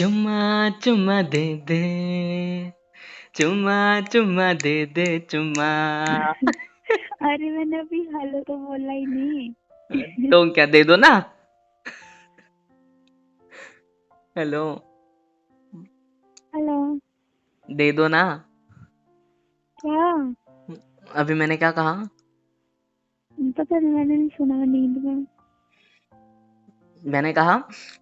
चुम्मा चुम्मा दे दे, चुम्मा चुम्मा दे दे चुम्मा। अरे मैंने अभी हेलो तो बोला ही नहीं। तो क्या दे दो ना। Hello, hello. दे दो ना। क्या? अभी मैंने क्या कहा? पता नहीं, मैंने नहीं सुना नींद में। मैंने कहा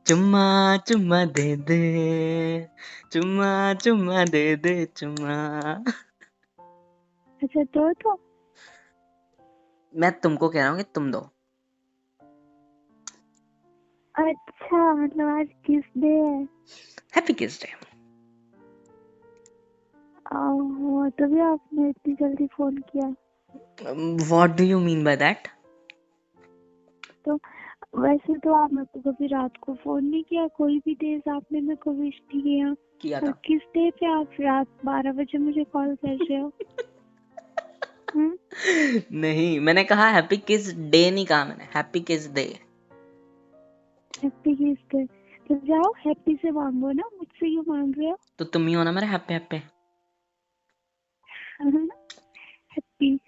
चुम्मा चुम्मा दे दे, चुम्मा चुम्मा दे दे चुम्मा। अच्छा तो मैं तुमको कह रहा हूँ कि तुम दो। अच्छा, मतलब आज किस डे है? हैप्पी किस डे। ओहो, तभी आपने इतनी जल्दी फोन किया। What do you mean by that? तो वैसे तो आप मेरे को कभी रात को फोन नहीं किया, कोई भी डेज आपने मेरे को विश नहीं किया। किया और था। किस डे पे आप रात 12 बजे मुझे कॉल कर रहे हो? हम्म? नहीं, मैंने कहा हैप्पी किस डे, नहीं कहा मैंने हैप्पी किस डे। हैप्पी किस डे? तो जाओ हैप्पी से मांगो ना, मुझसे क्यों मांग रहे हो? तो तुम ही हो ना मेरे हैप्पी हैप्पी। हैप्पी।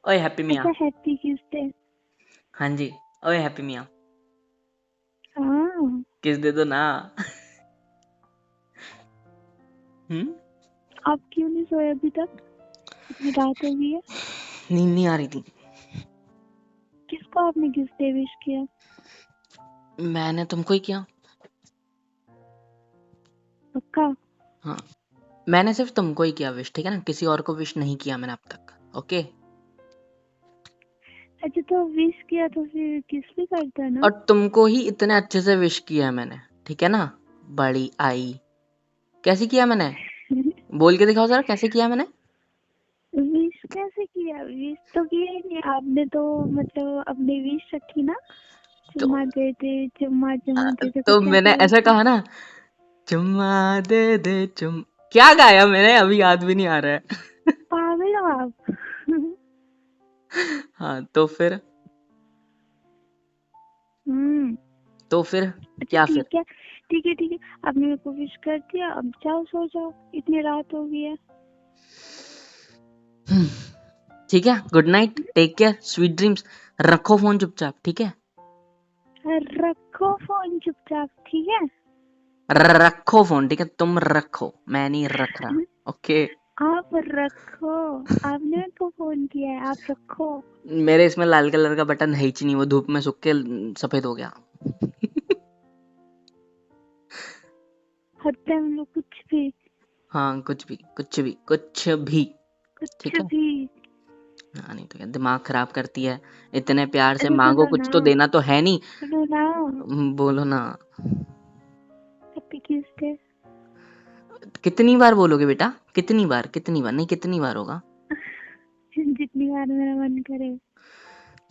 ओए हैप्पी मियाँ। अच्छा, हैप्पी किस डे? हाँ जी। ओए हैप्पी मियाँ, हाँ। किस दे दो ना। हम्म। आप क्यों नहीं सोए अभी तक? इतनी रात हो गई है। नींद नहीं आ रही थी। किसको आपने किस डे विश किया? मैंने तुमको ही किया। पक्का? हाँ, मैंने सिर्फ तुमको ही किया विश, ठीक है ना, किसी और को विश नहीं किया मैंने अब तक। ओके। अच्छा, तो विश किया तो फिर किस भी करता ना। और तुमको ही इतने अच्छे से विश किया है मैंने, ठीक है ना। बड़ी आई। कैसे किया मैंने? बोल के दिखाओ जरा, कैसे किया मैंने? विश कैसे किया? विश तो किया ही नहीं आपने तो। मतलब अपनी विश रखी ना, तो चुम्मा दे दे, तो कुछ मैंने ऐसा ऐसा करके। कहा ना, चुम्मा दे दे क्या गाया मैंने, अभी याद भी नहीं आ रहा है। पागल हो आप। हाँ तो फिर, हम्म। तो फिर अच्छा क्या फिर? ठीक है, ठीक है, ठीक है। आपने मेरे को विश कर दिया, अब जाओ सो जाओ, इतनी रात हो गई है। हम्म, ठीक है, good night, take care, sweet dreams. रखो फोन चुपचाप, ठीक है। रखो फोन चुपचाप, ठीक है। रखो फोन, ठीक है, तुम रखो, मैं नहीं रख रहा। ओके। आप रखो। आपने मेरे को फोन किया है, आप रखो। मेरे इसमें लाल कलर का बटन है ही नहीं, वो धूप में सूख के सफेद हो गया। हर टाइम लोग कुछ भी, हाँ, कुछ भी कुछ भी कुछ भी। कुछ ठीक है। भी। हाँ, नहीं तो क्या दिमाग खराब करती है। इतने प्यार से अच्छा मांगो, सुनो कुछ ना, तो देना तो है नहीं। सुनो ना। बोलो ना। हैप्पी किस डे? कितनी बार बोलोगे बेटा? कितनी बार, कितनी बार नहीं, कितनी बार होगा? जितनी बार मेरा मन करे।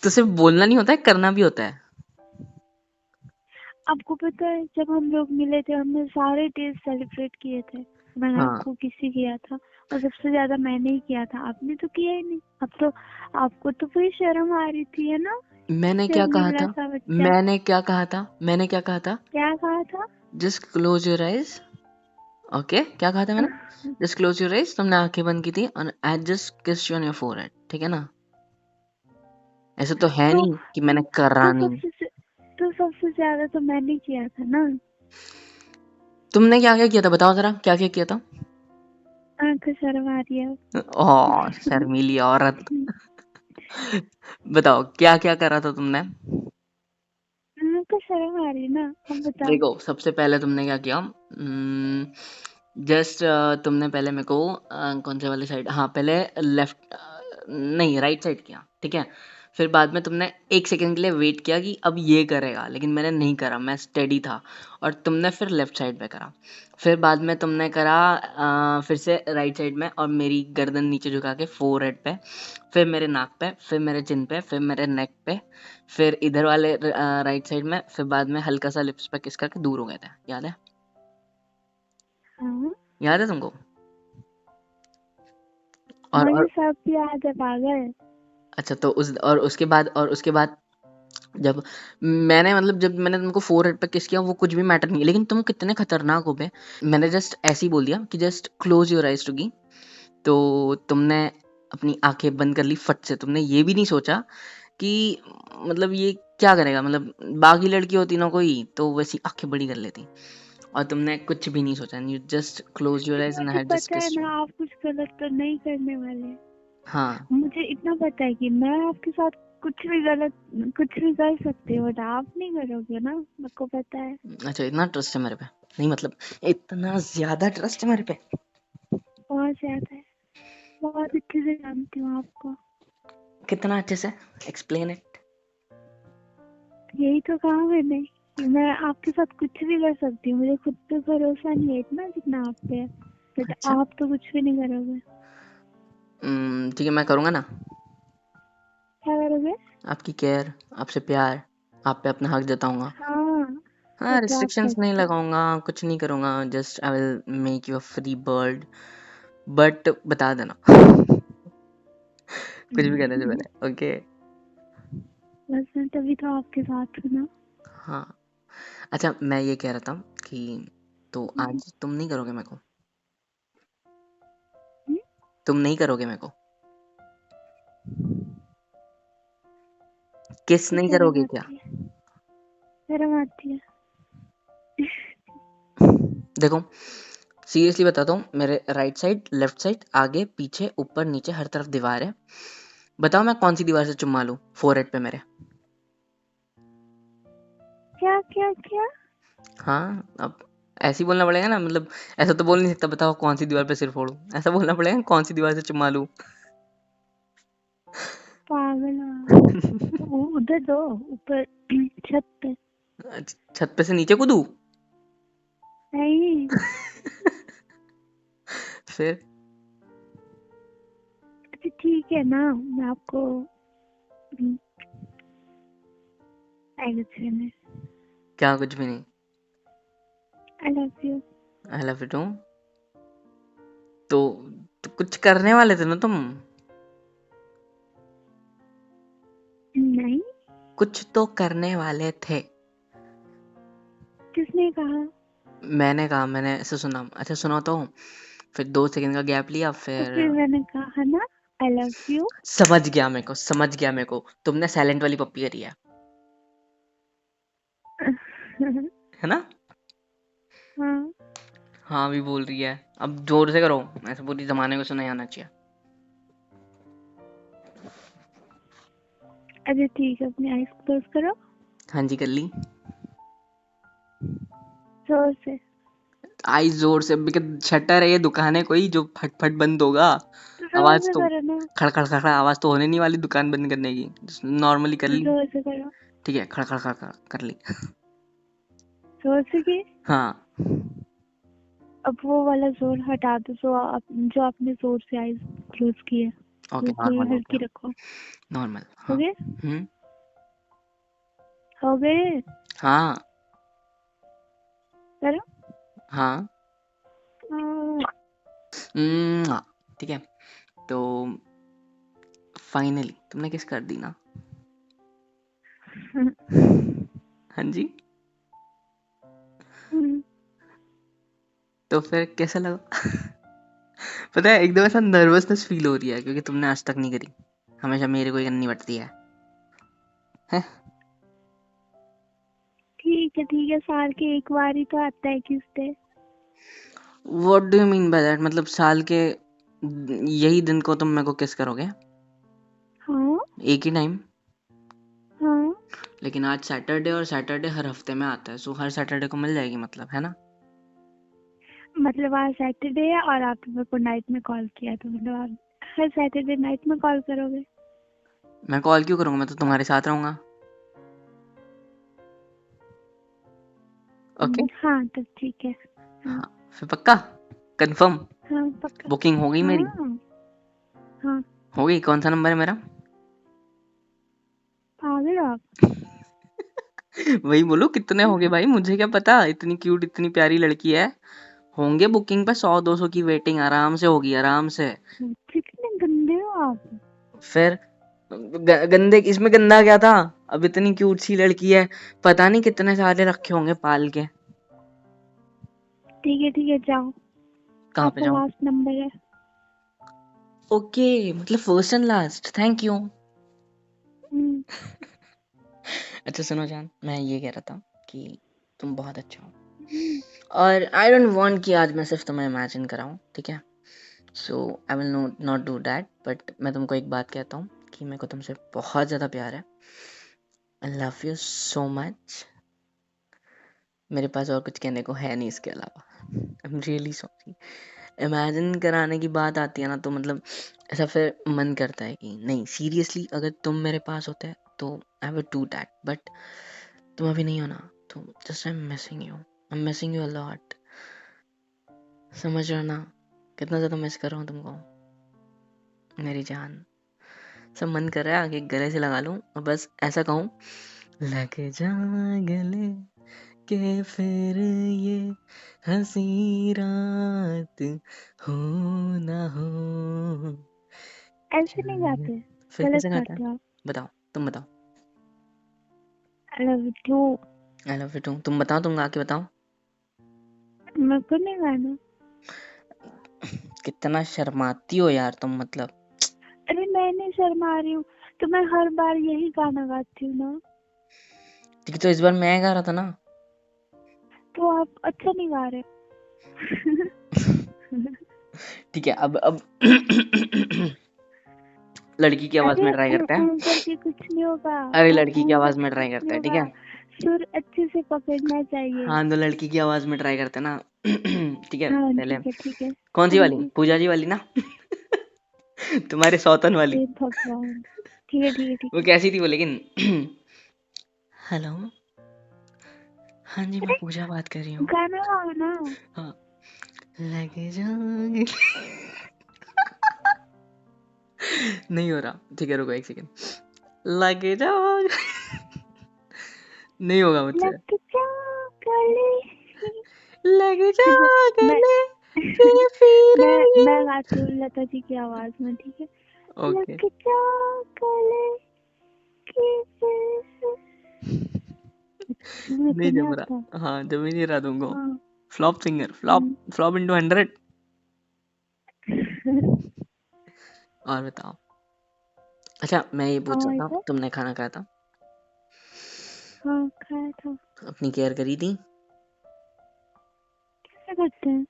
तो सिर्फ बोलना नहीं होता है, करना भी होता है। आपको पता है, जब हम लोग मिले थे हमने सारे डेज सेलिब्रेट किए थे। मैंने हाँ, आपको किसी किया था, और सबसे ज्यादा मैंने ही किया था, आपने तो किया ही नहीं। अब तो आपको तो पूरी शर्म आ रही थी, है ना? मैंने क्या कहा शर्मीला था? सा बच्चा। मैंने क्या कहा था? मैंने क्या कहा था? क्या कहा था? Just close your eyes. Okay, क्या कहा था मैंने? जस्ट क्लोज योर आइज, तुमने आंखें बंद की थी, और आई जस्ट किस यू ऑन योर फोरहेड, ठीक है ना। ऐसे तो है तो नहीं कि मैंने करा तो नहीं। सबसे ज्यादा तो मैंने किया था ना। तुमने क्या क्या किया था, बताओ जरा, क्या क्या किया था? आंखों शर्म आ रही है ओह अब। शर्मीली औरत। बताओ क्या क्या करा था तुमने? आंखों शर्म आ रही है ना, अब बताओ। देखो, सबसे पहले तुमने क्या किया? जस्ट तुमने पहले मेरे को कौन से वाले साइड, हाँ पहले लेफ्ट, नहीं राइट साइड किया, ठीक है। फिर बाद में तुमने एक सेकंड के लिए वेट किया कि अब ये करेगा, लेकिन मैंने नहीं करा, मैं स्टेडी था। और तुमने फिर लेफ्ट साइड पे करा। फिर बाद में तुमने करा फिर से राइट साइड में, और मेरी गर्दन नीचे झुका के फोरहेड पे, फिर मेरे नाक पे, फिर मेरे चिन पे, फिर मेरे नेक पे, फिर इधर वाले राइट साइड में, फिर बाद में हल्का सा लिप्स पे किस करके दूर हो गए थे, याद है? हाँ, याद है तुमको? और मुझे सब याद है पागल। अच्छा, तो उस और उसके बाद, जब जब मैंने तुमको फोरहेड पे किस किया वो कुछ भी मैटर नहीं है, लेकिन तुम कितने खतरनाक हो बे। मैंने जस्ट ऐसे ही बोल दिया कि just close your eyes too, तो तुमने अपनी आंखें बंद कर ली फट से। तुमने ये भी नहीं सोचा कि ये क्या करेगा, बाकी लड़की होती ना कोई तो वैसी आंखें बड़ी कर लेती, और तुमने कुछ भी नहीं सोचा, you just close your eyes and मुझे हैड जस्ट पता है किस्ड ना, यू। आप कुछ गलत तो नहीं करने वाले। हाँ। मुझे इतना पता है कि मैं आपके साथ कुछ भी कर सकती हूँ, बट आप नहीं करोगे ना, मेरे को पता है। अच्छा, इतना ट्रस्ट है मेरे पे? नहीं इतना ज्यादा ट्रस्ट है मेरे पे? बहुत ज्यादा है, बहुत अच्छे से जानती हूँ आपको। कितना अच्छे से? Explain it. यही तो कहा मैंने कि मैं आपके साथ कुछ भी कर सकती हूँ। मुझे खुद पे भरोसा नहीं है इतना जितना आप पे है, बट अच्छा। आप तो कुछ भी नहीं करोगे। ठीक है, मैं करूँगा ना। क्या करोगे? आपकी केयर, आपसे प्यार, आप पे अपना हक जताऊंगा। हाँ, वो हाँ, तो आप रिस्ट्रिक्शंस नहीं करते हो। लगाऊंगा, कुछ नहीं करूंगा, just I will make you a free bird. But बता देना कुछ भी करने से पहले, ओके? बस मैं तभी तो आपके साथ हूँ ना। हाँ। अच्छा, मैं ये कह रहा था कि तो हम्म, आज तुम नहीं करोगे मेरे को? हम्म, तुम नहीं करोगे मेरे को? किस तो नहीं शर्म करोगे क्या? आती है, शर्म आती है। देखो, सीरियसली बताता हूँ, मेरे राइट साइड, लेफ्ट साइड, आगे पीछे, ऊपर नीचे, हर तरफ दीवार है। बताओ मैं कौन सी दीवार से चुम्मा लूं फोरहेड पे मेरे? क्या क्या क्या? हाँ, अब ऐसे ही बोलना पड़ेगा ना, ऐसा तो बोल नहीं सकता बताओ कौन सी दीवार पे सिर फोड़ूं, ऐसा बोलना पड़ेगा कौन सी दीवार से चुम्मा लूं। पागल हो आप। उधर दो, ऊपर छत पे। छत पे से नीचे कूदूं? नहीं, फिर? अच्छा ठीक है ना, मैं आपको आई क्या कुछ भी नहीं? Love you. I love you too. तो, कुछ करने वाले थे ना तुम? नहीं, कुछ तो करने वाले थे। किसने कहा? मैंने कहा, मैंने ऐसे सुना। अच्छा सुना तो, फिर 2 सेकंड का गैप लिया, तो फिर फिर मैंने कहा ना, आई लव यू। समझ गया मेरे को, समझ गया मेरे को, तुमने साइलेंट वाली पप्पी करी है ना? हाँ, हाँ भी बोल रही है, अब जोर से करो, ऐसे पूरी जमाने को सुना आना चाहिए। अच्छा ठीक है, अपनी आइज क्लोज करो हाँ जी, कर ली। जोर से। आई जोर से, शटर है ये, दुकान है कोई जो फट फट बंद होगा? तो जोर आवाज से तो करो ना, खड़ खड़ खड़ खड़ आवाज तो होने नहीं वाली दुकान बंद करने की, नॉर्मली कर तो ली। जोर से करो। ठीक है, खड़ खड़ खड़ खड़ कर ली। जोर से की। हाँ। अब वो वाला जोर हटा दो, जो आपने जोर से आइज क्लोज की है, ओके, बिल्कुल नॉर्मल हो हल्की गया। रखो। नॉर्मल, हो हाँ। गए? हम्म। हो गए? हाँ। करो। हाँ। हाँ, ठीक है। तो फाइनली तुमने किस कर दी ना? हाँ जी। तो फिर कैसा लगा? पता है, एकदम ऐसा नर्वसनेस फील हो रही है क्योंकि तुमने आज तक नहीं करी, हमेशा मेरे को ही करनी पड़ती है। हैं? ठीक है, साल के एक बार ही तो आता है किस day. What do you mean by that? साल के यही दिन को तुम मेरे को किस करोगे? हाँ, एक ही टाइम? हाँ, लेकिन आज सैटरडे, और सैटरडे हर हफ्ते में आता है, सो हर सैटरडे को मिल जाएगी, है ना? मतलब आज सैटरडे है और आपने मेरे को नाइट में कॉल किया, तो मतलब आप हर सैटरडे नाइट में कॉल करोगे? मैं कॉल क्यों करूंगा, मैं तो तुम्हारे साथ रहूंगा। ओके। हाँ तब ठीक है। हाँ, हाँ, फिर पक्का? कंफर्म? हाँ पक्का। बुकिंग हो गई मेरी? हाँ, हाँ। हो गई? कौन सा नंबर है मेरा? पागल हो आप। वही बोलो, कितने हो गए भाई, मुझे क्या पता, इतनी क्यूट इतनी प्यारी लड़की है। होंगे बुकिंग पे 100-200 की वेटिंग आराम से होगी, आराम से। कितने गंदे हो आप। फिर गंदे इसमें गंदा क्या था? अब इतनी क्यूट सी लड़की है, पता नहीं कितने सारे रखे होंगे पाल के। ठीक है जाओ, कहाँ पे आपका जाऊँ? लास्ट नंबर है। ओके, मतलब first and last, thank you. Hmm, अच्छा सुनो जान, मैं ये कह रहा था कि तुम बहुत अच्छा हो, हम्म, और आई डोंट वांट कि आज मैं सिर्फ तुम्हें इमेजिन कराऊं, ठीक है? So I will not do that, but मैं तुमको एक बात कहता हूँ कि मेरे को तुमसे बहुत ज़्यादा प्यार है। आई लव यू सो मच। मेरे पास और कुछ कहने को है नहीं इसके अलावा। I am really sorry. Imagine कराने की बात आती है ना, तो मतलब ऐसा फिर मन करता है कि नहीं, सीरियसली अगर तुम मेरे पास होते तो I would do that, but तुम अभी नहीं हो ना, तो just I am missing you, I am missing you a lot. समझ रहे हो ना कितना ज़्यादा मिस कर रहा हूँ तुमको, मेरी जान। सब मन कर रहा है आगे गले से लगा लूं और बस ऐसा कहूँ, लग जा गले के फिर ये हंसी रात हो ना हो। ऐसे नहीं गाते, फिर गलत कैसे गाता है? गाते हो आप। बताओ, तुम बताओ। I love you. I love you too. तुम बताओ, तुम गा के बताओ। मेरे को नहीं गाना। कितना शर्माती हो यार तुम, मतलब। अरे मैं नहीं शर्मा रही हूँ, तो मैं हर बार यही गाना गाती हूँ ना। ठीक है, तो इस बार मैं गा रहा था ना। तो आप अच्छा नहीं गा रहे। ठीक है, अब लड़की की आवाज अरे में ट्राई करते हैं। करके कुछ नहीं होगा। अरे लड़की की आवाज करके में ट्राई कुछ नहीं करते हैं, ठीक होगा। है? सुर अच्छे से पकड़ना चाहिए। हाँ, तो लड़की की आवाज में ट्राई करते हैं ना। ठीक है, हाँ पहले ठीक है। कौन सी हाँ वाली, जी। पूजा जी वाली ना? तुम्हारे सौतन वाली। हे भगवान। ठीक वो है। कैसी थी वो लेकिन? हेलो, हाँ जी, मैं अरे पूजा बात कर रही हूँ। गाना गाओ ना। हाँ, लगे जाओगे। नहीं हो रहा, ठीक है, रुको एक सेकंड। लगे जाओगे। नहीं होगा मुझसे। लग जा गले। लगे देखो जाओ मैं गले के फिर मैं ये। गाती हूँ लता जी की आवाज में, ठीक है। ओके। लग जा गले की फिर। मेरे को नहीं नहीं जम आता। रहा, हाँ जम ही नहीं रहा तुमको। हाँ। Flop singer, flop hmm. Flop into 100। और बताओ। अच्छा, मैं ये पूछ और रहा था, इधर। तुमने खाना खाया था? हाँ खाया था। अपनी केयर करी थी? कैसे करते हैं?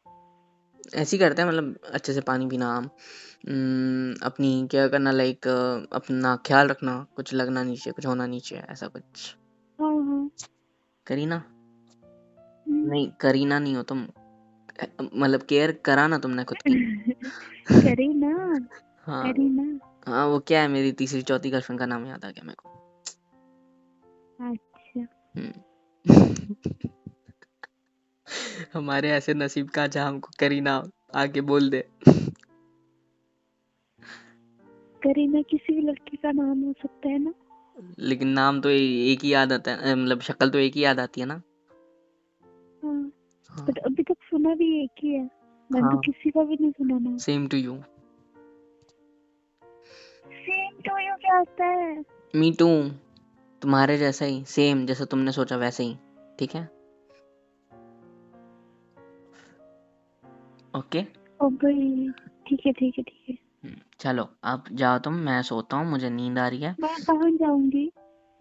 ऐसे ही करते हैं, मतलब अच्छे से पानी पीना, अपनी केयर करना, लाइक अपना ख्याल रखना, कुछ लगना नीचे, कुछ होना नीचे, ऐसा कुछ। हाँ। करी ना? हम्म। नहीं, करीना नहीं हो तुम, मतलब केयर करा ना तुमने खुद की। करी ना। हाँ। करी ना। हाँ, वो क्या है, मेरी तीसरी चौथी गर्लफ्रेंड का नाम याद आ गया मेरे को। अच्छा। हम्म। हमारे ऐसे नसीब का जहाँ हमको करीना आके बोल दे। करीना किसी भी लड़की का नाम हो सकता है ना। लेकिन नाम तो एक ही याद आता है, मतलब शक्ल तो एक ही याद आती है ना। हाँ। हाँ। बट अभी तक सुना भी एक ही है। मैंने तो हाँ, किसी का भी नहीं सुना ना। Same to you. Same to you क्या होता है? Me too. तुम्हारे जैसा ही, सेम जैसा तुमने सोचा वैसे ही, ठीक है? ओके। ओ भाई। ठीक है। चलो अब जाओ तुम, मैं सोता हूँ, मुझे नींद आ रही है। मैं कहाँ जाऊंगी?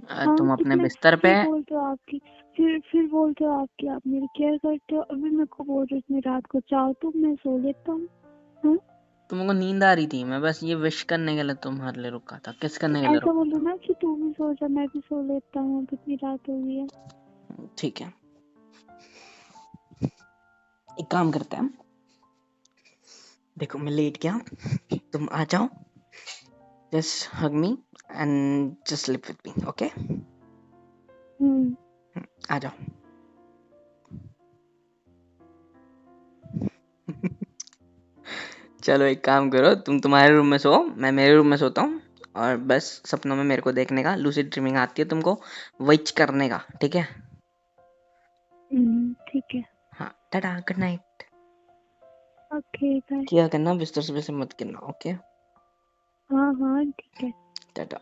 हाँ तुम अपने इसमें बिस्तर पे। फिर बोलते हो आपकी। फिर बोलते हो आपकी, आप मेरी केयर करते हो, अभी मेरे को बोल रहे हो इतनी रात को चाहो तो मैं सो लेता हूँ। हाँ? तुमको नींद आ रही थी, मैं बस ये विश करने के लिए तुम्हारे लिए रुका था, किस करने के लिए ऐसा रुका बोलो ना कि तू भी सो जा, मैं भी सो लेता हूँ, अब इतनी रात हो गई है। था। ठीक है, एक काम करते हैं, देखो मैं लेट गया, तुम आ जाओ, just hug me and just sleep with me, okay? Hmm. आ जाओ। चलो एक काम करो, तुम तुम्हारे रूम में सो, मैं मेरे रूम में सोता हूँ, और बस सपनों में मेरे को देखने का, लूसिड ड्रीमिंग आती है तुमको, विच करने का, ठीक है? ठीक है। हाँ, tata, good night. Okay bye. किया करना, बिस्तर से वैसे मत गिरना, ओके? हाँ ठीक है। टाटा।